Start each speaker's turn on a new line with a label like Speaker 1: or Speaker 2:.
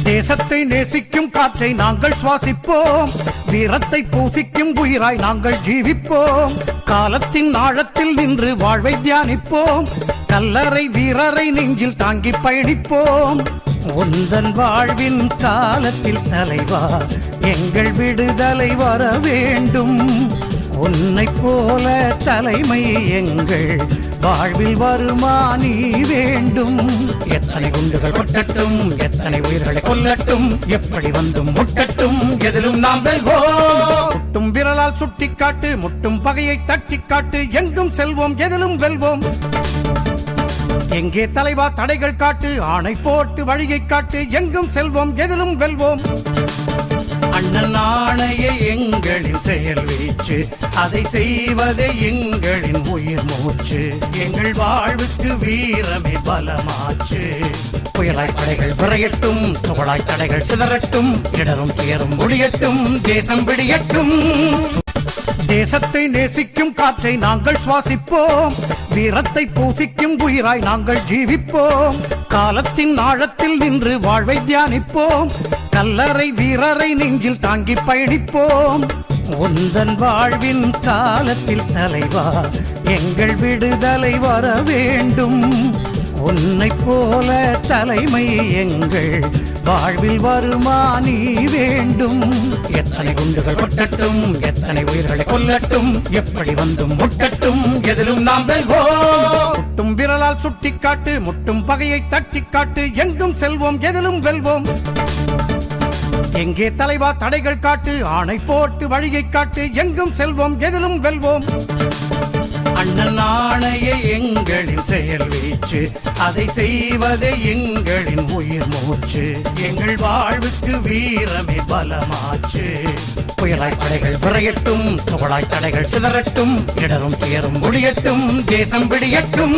Speaker 1: தேசத்தை நேசிக்கும் காற்றை நாங்கள் சுவாசிப்போம், வீரத்தை பூசிக்கும் உயிராய் நாங்கள் ஜீவிப்போம், காலத்தின் ஆழத்தில் நின்று வாழ்வை தியானிப்போம், கல்லறை வீரரை நெஞ்சில் தாங்கி பயணிப்போம். உந்தன் வாழ்வின் காலத்தில் தலைவா எங்கள் விடுதலை வர வேண்டும், உன்னை போல தலைமை எங்கள் வாழ்வில் வருமா நீ வேண்டும். எத்தனை குண்டுகள் கொட்டட்டும், எத்தனை உயிர்களை கொல்லட்டும், எப்படி வந்தும் முட்டட்டும், எதிலும் நாம் வெல்வோம். முட்டும் விரலால் சுட்டிக்காட்டு, முட்டும் பகையை தட்டிக்காட்டு, எங்கும் செல்வோம் எதிலும் வெல்வோம். எங்கே தலைவா தடைகள் காட்டு, ஆணை போட்டு வழியை காட்டு, எங்கும் செல்வோம் எதிலும் வெல்வோம். அண்ணன் ஆணைய எங்களின் செயல் வீச்சு, அதை செய்வதே எங்களின் உயிர் மூச்சு, எங்கள் வாழ்வுக்கு வீரமே பலமாச்சு. புயலாய் படைகள் விரையட்டும், துகளாய் தடைகள் சிதறட்டும், இடரும் துயரும் ஒழியட்டும், தேசம் விடியட்டும். தேசத்தை நேசிக்கும் காற்றை நாங்கள் சுவாசிப்போம், வீரத்தை பூசிக்கும் உயிராய் நாங்கள் ஜீவிப்போம், காலத்தின் ஆழத்தில் நின்று வாழ்வை தியானிப்போம், கல்லறை வீரரை நெஞ்சில் தாங்கி பயணிப்போம். உந்தன் வாழ்வின் காலத்தில் தலைவா எங்கள் விடுதலை வர வேண்டும், உன்னை போல தலைமை எங்கள் வாழ்வில் வருமா நீ வேண்டும். எத்தனை குண்டுகள் கொட்டட்டும், எத்தனை உயிர்களை கொல்லட்டும், எப்படி வந்தும் முட்டட்டும், எதிலும் நாம் வெல்வோம். முட்டும் விரலால் சுட்டிக்காட்டு, முட்டும் பகையை தட்டிக்காட்டு, எங்கும் செல்வோம் எதிலும் வெல்வோம். எங்கே தலைவா தடைகள் காட்டு, ஆணை போட்டு வழியை காட்டு, எங்கும் செல்வோம் எதிலும் வெல்வோம். அண்ணன் ஆணைய எங்களின் செயல் வீச்சு, அதை செய்வதே எங்களின் உயிர் மூச்சு, எங்கள் வாழ்வுக்கு வீரமே பலமாச்சு. புயலாய் படைகள் விரையட்டும், துகளாய் தடைகள் சிதறட்டும், இடரும் துயரும் ஒழியட்டும், தேசம் விடியட்டும்.